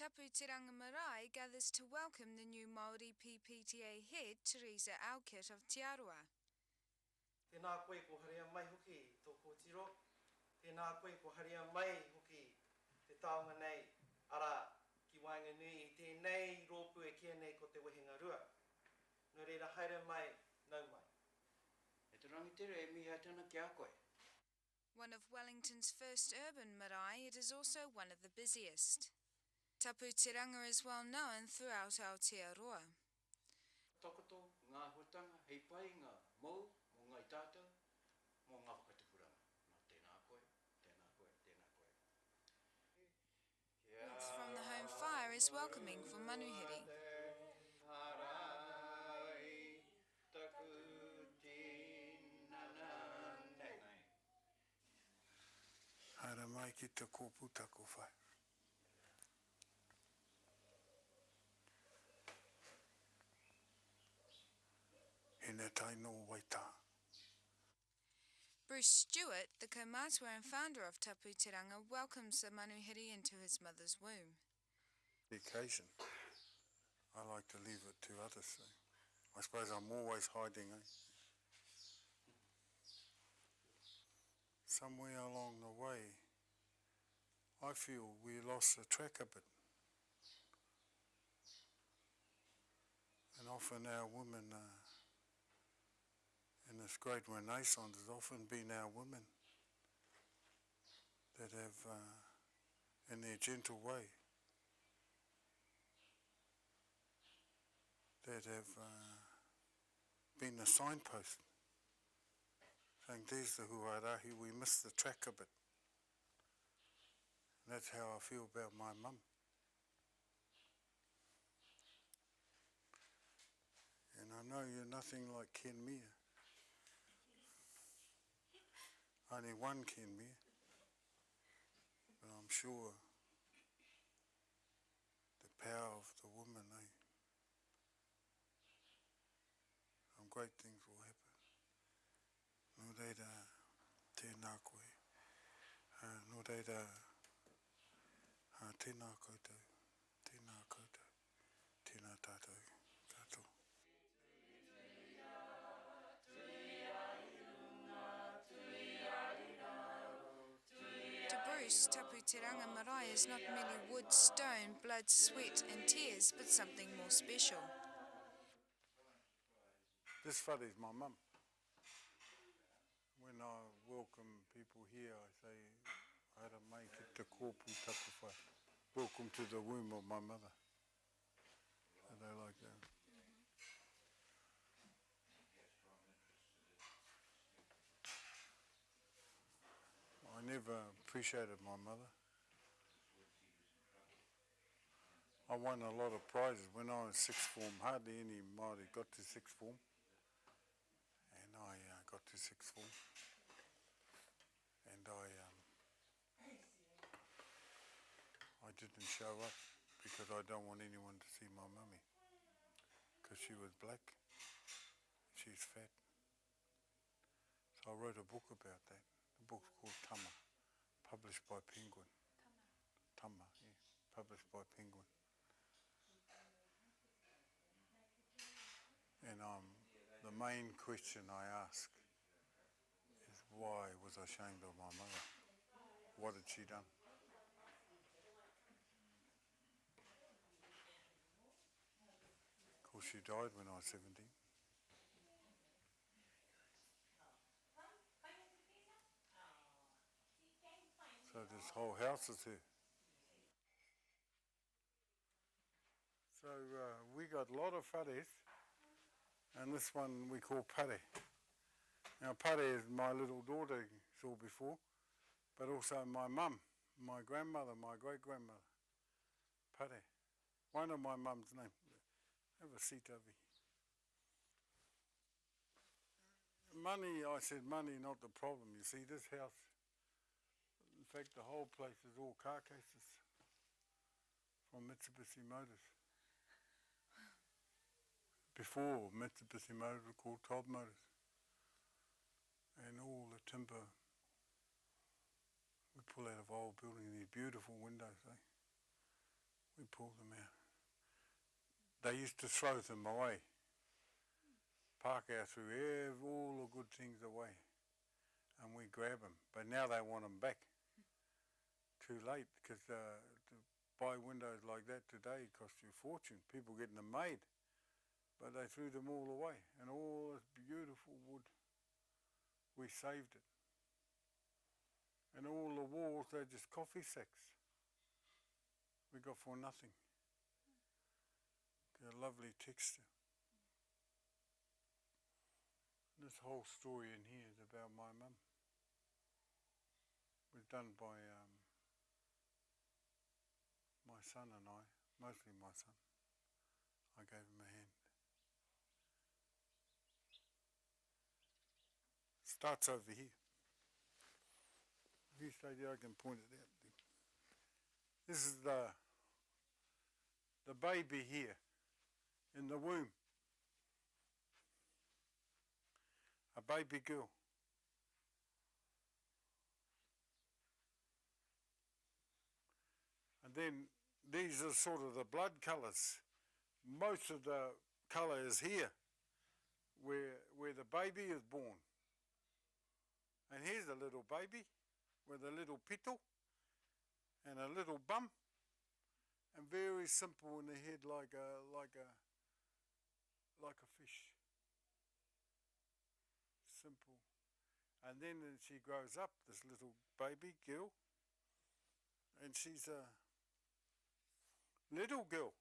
Tapu Te Ranaga Marae gathers to welcome the new Māori PPTA head, Teresa Alkit of Te Aroa. Tēnā koe ko haria mai hoki tō tiro. Tēnā koe ko haria mai hoki te taonga nei ara ki wharenui I tēnei rōpu e kia nei ko te wehenga rua. Nō reira haere mai, nau mai. E te rangitere e mihi atana ki a koe. One of Wellington's first urban marae, it is also one of the busiest. Tapu Te Ranaga is well known throughout Aotearoa. Takoto, ngā hutanga, hei pai ngā mau, mō ngā I tātou, mō ngā whakatupuranga. Nā tēnā koe, tēnā koe, tēnā koe. Warmth from the home fire is welcoming for manuhiri. Marae, Tapu Te Ranaga. Haere mai ki te kōpū tako whai. Hine tai no waita. Bruce Stewart, the Kaumatua and founder of Tapu Te Ranaga, welcomes the manuhiri into his mother's womb. The occasion, I like to leave it to others. So I suppose I'm always hiding, eh? Somewhere along the way, I feel we lost the track a bit. And often our women, in this great renaissance, has often been our women that have, in their gentle way, that have been a signpost, saying, there's the huarahi, we missed the track a bit. And that's how I feel about my mum. And I know you're nothing like Ken Mea. Only one Ken Mea. But I'm sure the power of the woman, eh? Some great things will happen. Nō reira, tēnā koe. Nō reira, tēnā koutou, tēnā koutou, tēnā tātou, tātou. To Bruce, Tapu Te Ranaga Marae is not merely wood, stone, blood, sweat and tears, but something more special. This whare is my mum. When I welcome people here, I say, haere mai ki te kōpū taku whai. Welcome to the womb of my mother. So they like that. I never appreciated my mother. I won a lot of prizes when I was sixth form. Hardly any Māori got to sixth form. And I got to sixth form. And I didn't show up because I don't want anyone to see my mummy. Because she was black. She's fat. So I wrote a book about that. The book's called Tama, published by Penguin. Tama, yeah, published by Penguin. And the main question I ask is, why was I ashamed of my mother? What had she done? Of course, she died when I was 17. So this whole house is her. So we got a lot of whares, and this one we call pare. Now pare is my little daughter you saw before, but also my mum, my grandmother, my great-grandmother. Pare. One of my mum's names. Have a seat over here. Money, I said money, not the problem. You see, this house, in fact, the whole place is all car cases from Mitsubishi Motors. Before Mitsubishi Motors were called Todd Motors. And all the timber we pull out of old buildings, these beautiful windows, eh? We pulled them out. They used to throw them away. Pākehā threw all the good things away, and we grab them. But now they want them back. Too late, because to buy windows like that today cost you a fortune. People getting them made, but they threw them all away, and all this beautiful wood, we saved it. And all the walls, they're just coffee sacks we got for nothing. Got a lovely texture. This whole story in here is about my mum. It was done by my son and I, mostly my son. I gave him a hand. Starts over here. If you stay there, I can point it out. This is the baby here in the womb. A baby girl. And then these are sort of the blood colours. Most of the colour is here, where the baby is born. And here's a little baby with a little pito and a little bum, and very simple in the head, like a fish. Simple. And then she grows up, this little baby girl, and she's a little girl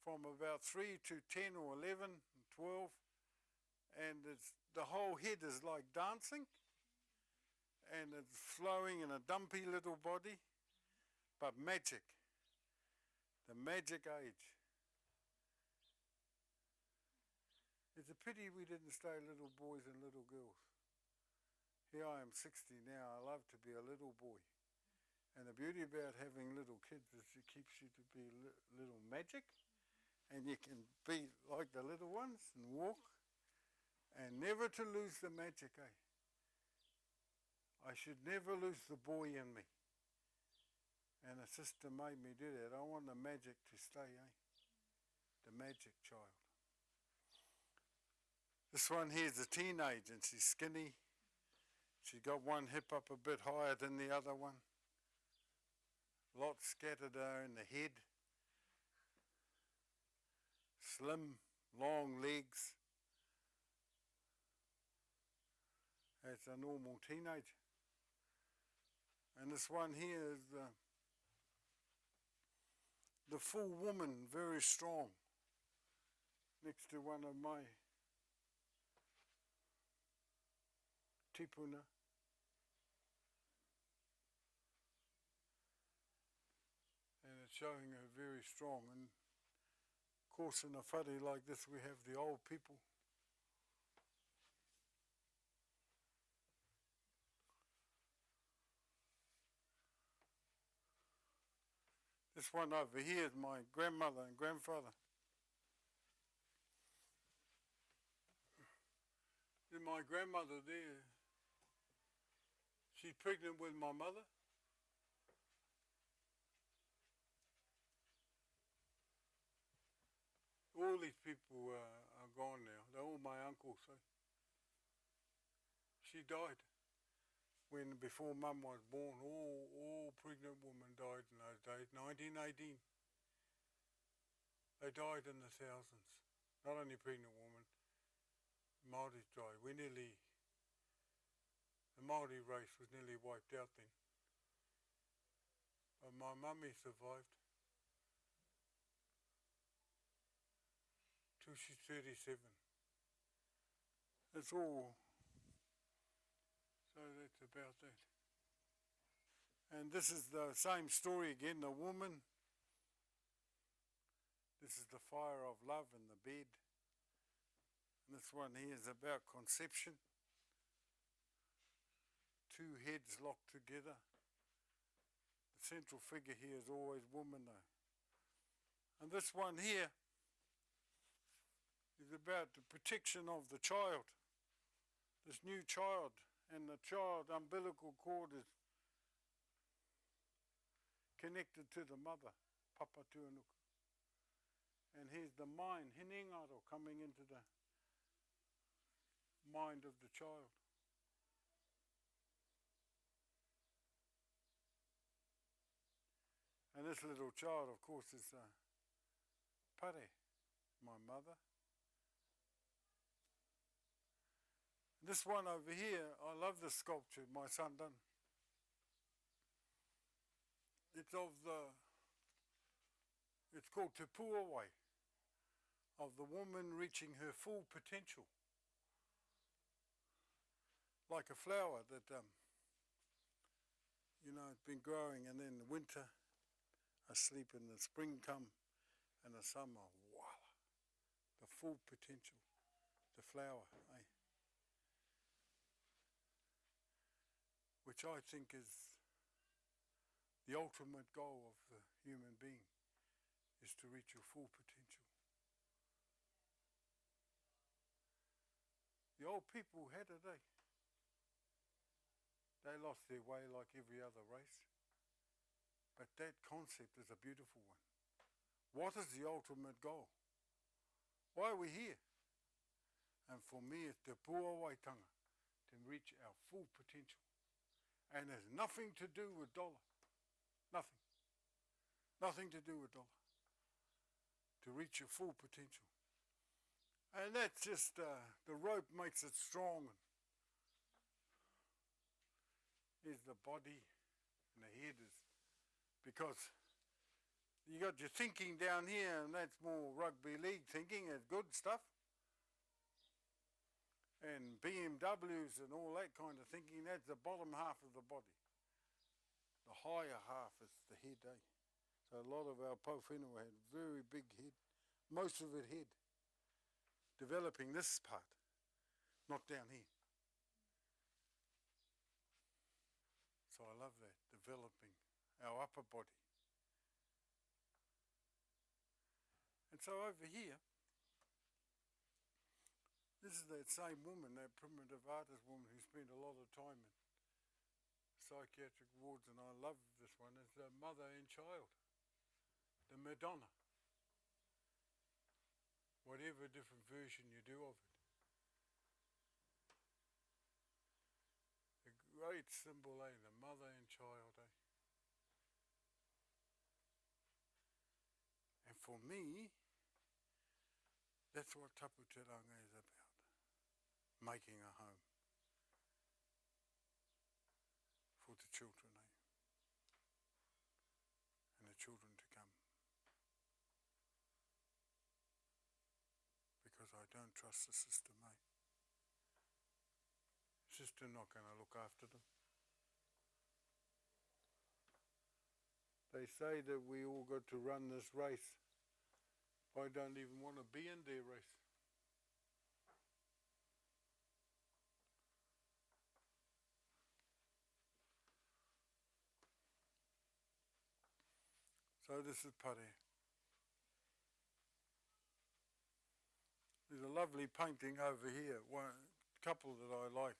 from about 3 to 10 or 11, 12, and the whole head is like dancing, and it's flowing in a dumpy little body, but magic. The magic age. It's a pity we didn't stay little boys and little girls. Here I am 60 now, I love to be a little boy. And the beauty about having little kids is it keeps you to be little magic, and you can be like the little ones and walk, and never to lose the magic, eh? I should never lose the boy in me. And the sister made me do that. I want the magic to stay, eh? The magic child. This one here is a teenage, and she's skinny. She got one hip up a bit higher than the other one. Lots scattered in the head. Slim, long legs. That's a normal teenager. And this one here is the full woman, very strong, next to one of my tipuna. And it's showing her very strong. And of course in a whare like this we have the old people. This one over here is my grandmother and grandfather. Then my grandmother there, she's pregnant with my mother. All these people are gone now. They're all my uncles. So she died before Mum was born. All pregnant women died in those days. 1918. They died in the thousands. Not only pregnant women, Māoris died. The Māori race was nearly wiped out then. But my mummy survived till she's 37. That's all. So that's about that. And this is the same story again, the woman. This is the fire of love in the bed. And this one here is about conception. Two heads locked together. The central figure here is always woman though. And this one here is about the protection of the child. This new child, and the child umbilical cord is connected to the mother, papa tuanuku. And here's the mind, hinengaro, coming into the mind of the child. And this little child, of course, is Pare, my mother. This one over here, I love this sculpture my son done. It's called Te Puawai, of the woman reaching her full potential. Like a flower that, it's been growing, and then the winter, asleep, and the spring come, and the summer, voila, the full potential, the flower, eh? Which I think is the ultimate goal of the human being, is to reach your full potential. The old people had it, eh? They lost their way like every other race. But that concept is a beautiful one. What is the ultimate goal? Why are we here? And for me, it's te puawaitanga, to reach our full potential. And it has nothing to do with dollar. Nothing. Nothing to do with dollar. To reach your full potential. And that's just, the rope makes it strong. Here's the body, and the head is, because you got your thinking down here, and that's more rugby league thinking, it's good stuff. And BMWs and all that kind of thinking, that's the bottom half of the body. The higher half is the head, eh? So a lot of our po whenua had very big head, most of it head, developing this part, not down here. So I love that, developing our upper body. And so over here, this is that same woman, that primitive artist woman who spent a lot of time in psychiatric wards, and I love this one. It's the mother and child, the Madonna. Whatever different version you do of it. A great symbol, eh? The mother and child, eh? And for me, that's what Tapu Te Ranaga is about. Making a home for the children, eh? And the children to come. Because I don't trust the system, eh? System not going to look after them. They say that we all got to run this race. I don't even want to be in their race. So this is Pare. There's a lovely painting over here, one couple that I like.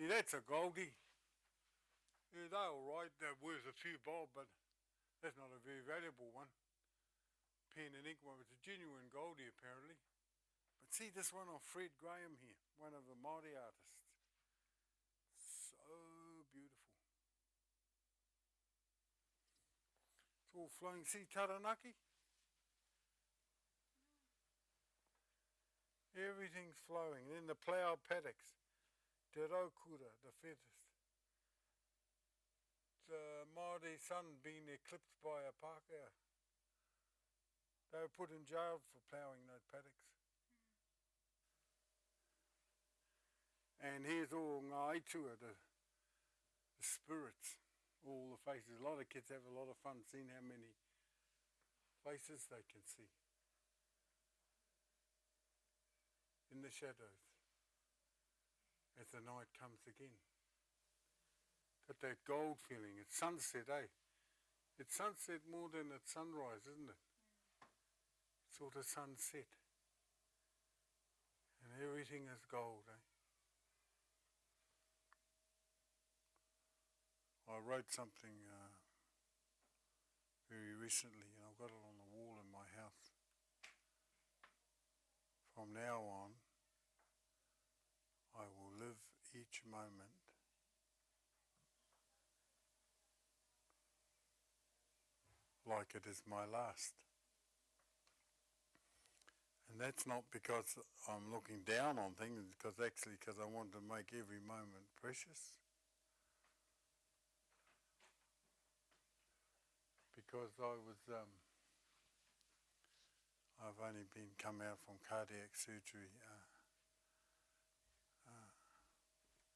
Yeah, that's a Goldie. Yeah, they're all right. They're worth a few bob, but that's not a very valuable one. Pen and ink one was a genuine Goldie, apparently. But see this one of Fred Graham here, one of the Marae artists. So beautiful. It's all flowing. See Taranaki? Everything's flowing. And then the ploughed paddocks, te raukura, the feathers. The Māori son being eclipsed by a Pākehā. They were put in jail for ploughing those paddocks. And here's all ngā itua, the spirits, all the faces. A lot of kids have a lot of fun seeing how many faces they can see in the shadows as the night comes again. Got that gold feeling. It's sunset, eh? It's sunset more than it's sunrise, isn't it? Sort of sunset. And everything is gold, eh? I wrote something very recently, and I've got it on the wall in my house. From now on, I will live each moment like it is my last. And that's not because I'm looking down on things, because I want to make every moment precious. Because I've only come out from cardiac surgery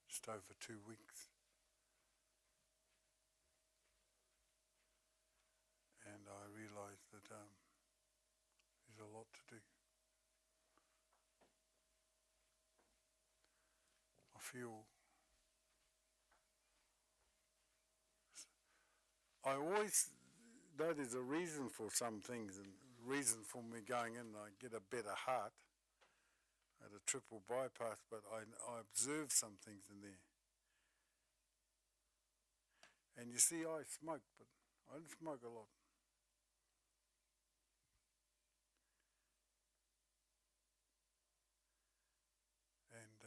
just over 2 weeks. And I realised that there's a lot to do. I feel I always know there's a reason for some things, and the reason for me going in, I get a better heart at a triple bypass, but I observe some things in there. And you see, I smoke, but I don't smoke a lot. And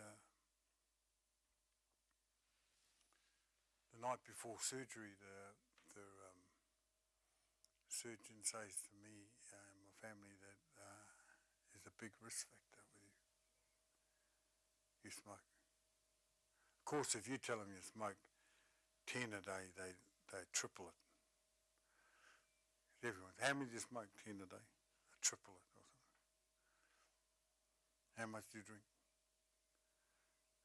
the night before surgery, the surgeon says to me, my family, that there's a big risk factor with you. You smoke. Of course, if you tell them you smoke 10 a day, they triple it. Everyone, how many do you smoke? 10 a day? They triple it or something. How much do you drink?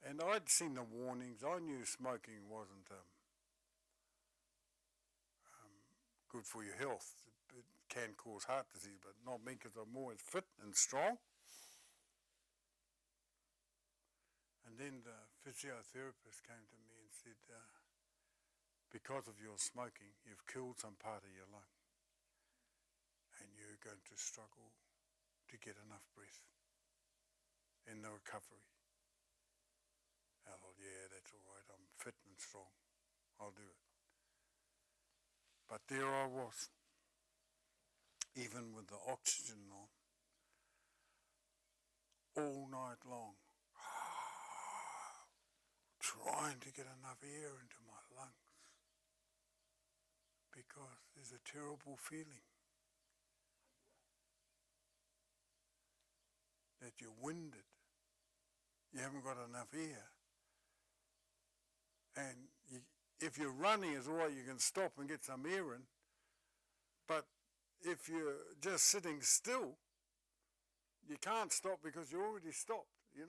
And I'd seen the warnings. I knew smoking wasn't good for your health. It can cause heart disease, but not me, because I'm always fit and strong. And then the physiotherapist came to me and said, because of your smoking, you've killed some part of your lung, and you're going to struggle to get enough breath in the recovery. I thought, yeah, that's all right. I'm fit and strong. I'll do it. But there I was, even with the oxygen on, all night long, trying to get enough air into my lungs, because there's a terrible feeling that you're winded, you haven't got enough air, and if you're running, it's all right, you can stop and get some air in, but if you're just sitting still, you can't stop because you're already stopped, and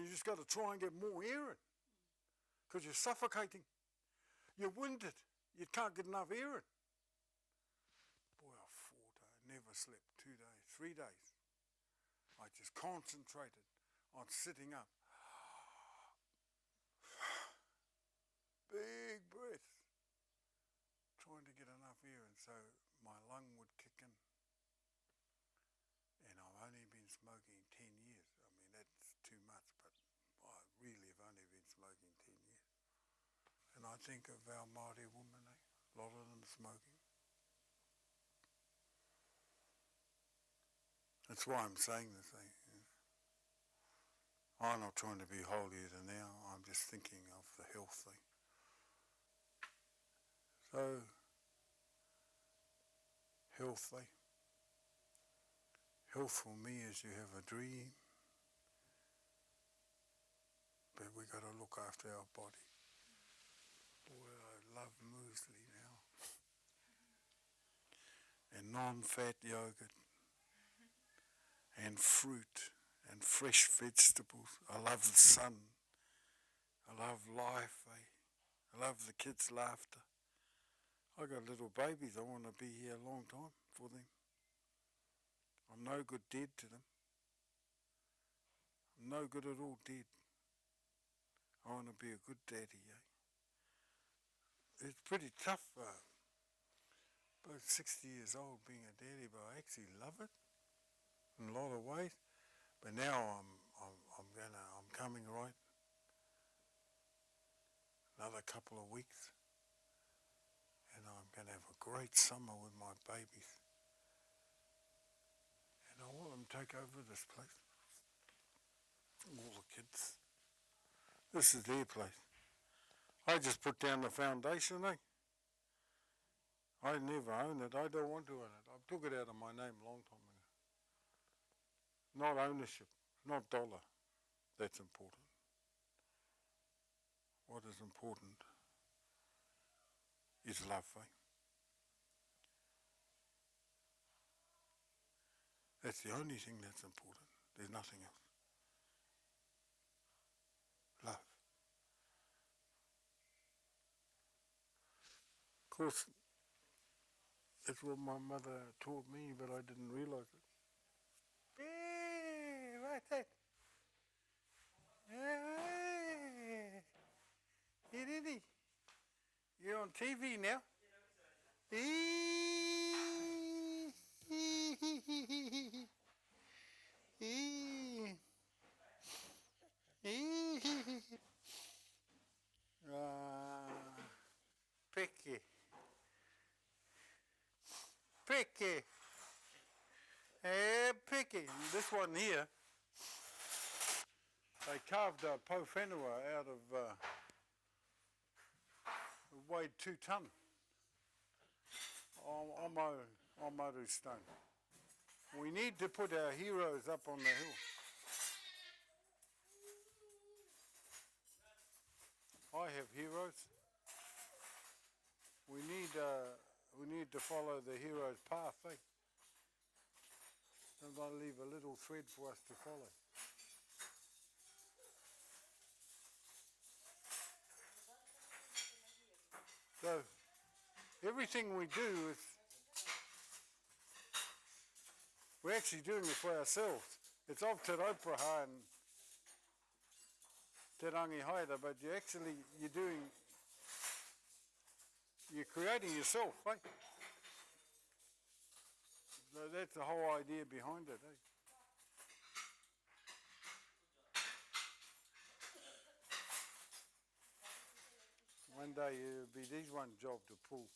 you just got to try and get more air in, because you're suffocating, you're winded, you can't get enough air in. Boy, I fought. I never slept 2 days, 3 days. I just concentrated on sitting up. Big breath, trying to get enough air, and so my lung would kick in. And I've only been smoking 10 years. I mean, that's too much, but I really have only been smoking 10 years. And I think of our Marae women, a lot of them smoking. That's why I'm saying this thing. I'm not trying to be holier than thou. I'm just thinking of the health thing. So, healthy. Health for me is you have a dream, but we got to look after our body. Boy, I love muesli now. And non-fat yogurt. And fruit. And fresh vegetables. I love the sun. I love life. I love the kids' laughter. I got little babies. I want to be here a long time for them. I'm no good dead to them. I'm no good at all dead. I want to be a good daddy. It's pretty tough, about 60 years old being a daddy, but I actually love it in a lot of ways. But now I'm coming right. Another couple of weeks, and I'm going to have a great summer with my babies. And I want them to take over this place. All the kids. This is their place. I just put down the foundation, eh? I never own it. I don't want to own it. I took it out of my name a long time ago. Not ownership, not dollar. That's important. What is important is love, eh? That's the only thing that's important. There's nothing else. Love. Of course, that's what my mother taught me, but I didn't realize it. Yeah, right that. Hey, Diddy, you're on TV now. Picky. Picky. Hey, picky. This one here, they carved a po whenua out of weighed 2 tonne. Omaru stone. We need to put our heroes up on the hill. I have heroes. We need to follow the hero's path, eh? And I leave a little thread for us to follow. So everything we do is we're actually doing it for ourselves. It's of Te Rauparaha and Te Rangi Haere, but you're creating yourself, eh? So that's the whole idea behind it, eh? One day it'll be this one job to pull.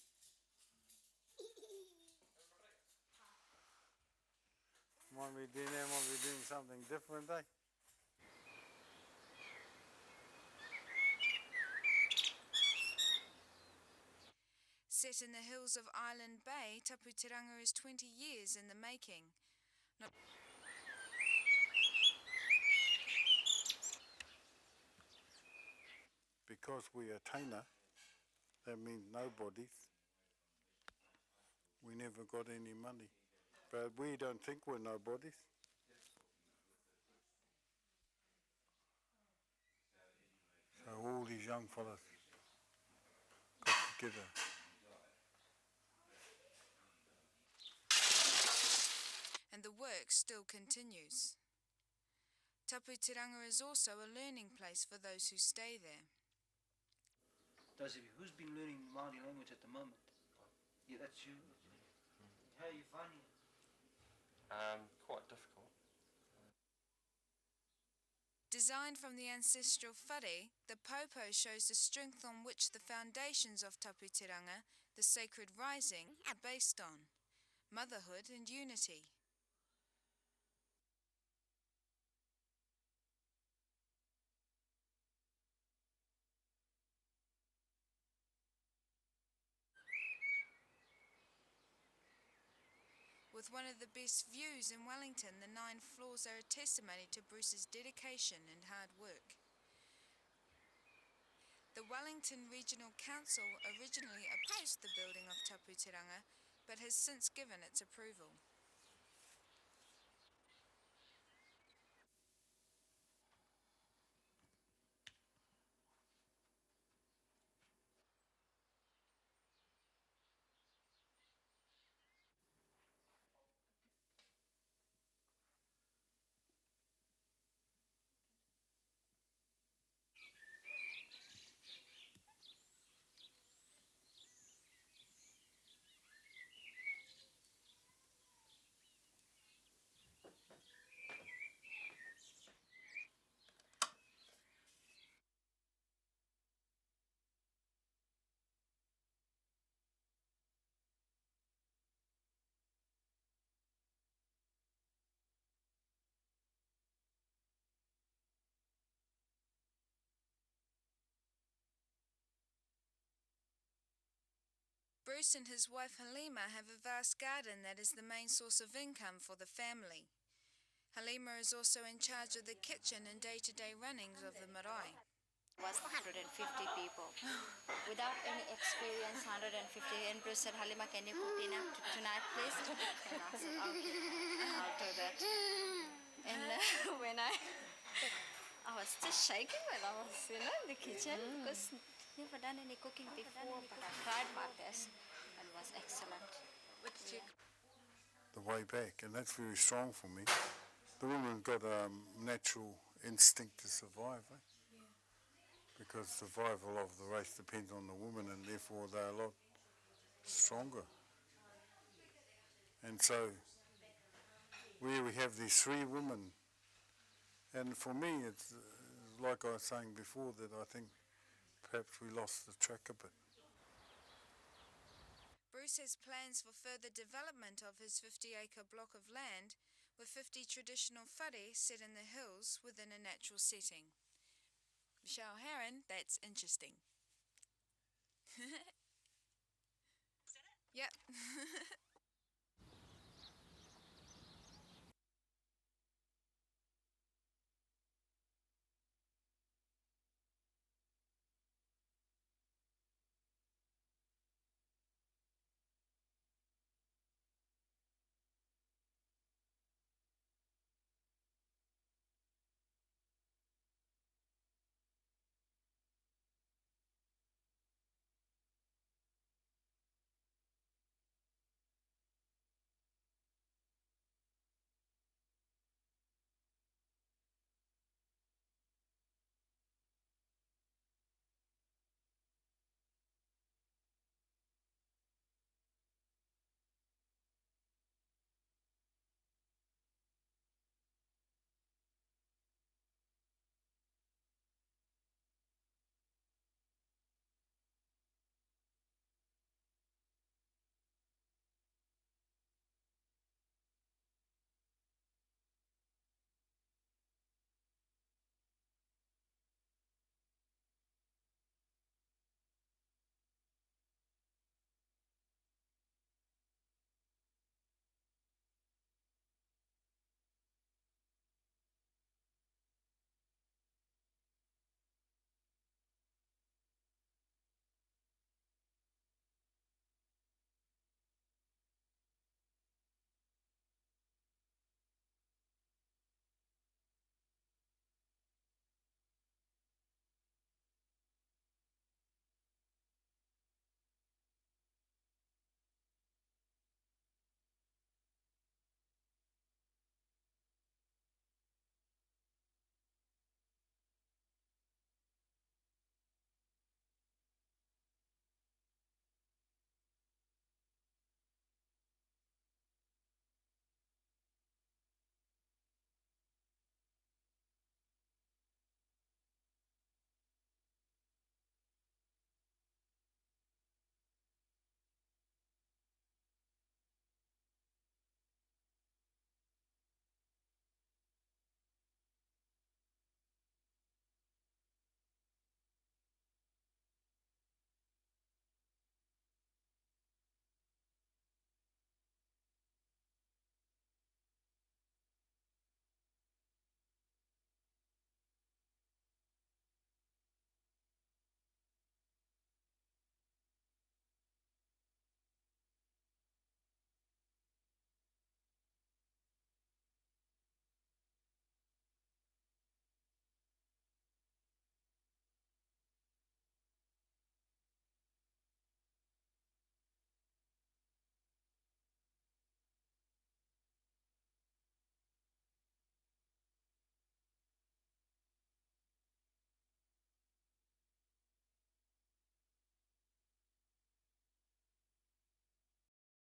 Might be doing something different, eh? Set in the hills of Island Bay, Tapu Te Ranga is 20 years in the making. Because we are taina, that means nobodies. We never got any money. But we don't think we're nobodies. So all these young fellas got together. And the work still continues. Tapu Te Ranga is also a learning place for those who stay there. Those of you, who's been learning Māori language at the moment? Yeah, that's you. How are you finding it? Quite difficult. Designed from the ancestral whare, the popo shows the strength on which the foundations of Tapu Te Ranga, the sacred rising, are based on: motherhood and unity. With one of the best views in Wellington, the 9 floors are a testimony to Bruce's dedication and hard work. The Wellington Regional Council originally opposed the building of Tapu Te Ranga, but has since given its approval. Bruce and his wife Halima have a vast garden that is the main source of income for the family. Halima is also in charge of the kitchen and day-to-day runnings of the marae. Was 150 people. Without any experience, 150. And Bruce said, Halima, can you cook dinner tonight, please? And I said, okay, I'll do that. And when I was just shaking when I was, in the kitchen because never done any cooking before, but I tried my best and it was excellent. The way back, and that's very strong for me. The woman got a natural instinct to survive, eh? Because survival of the race depends on the woman, and therefore they're a lot stronger. And so, where we have these three women, and for me it's like I was saying before, that I think perhaps we lost the track a bit. Bruce has plans for further development of his 50-acre block of land with 50 traditional whare set in the hills within a natural setting. Michelle Heron, that's interesting. Yep.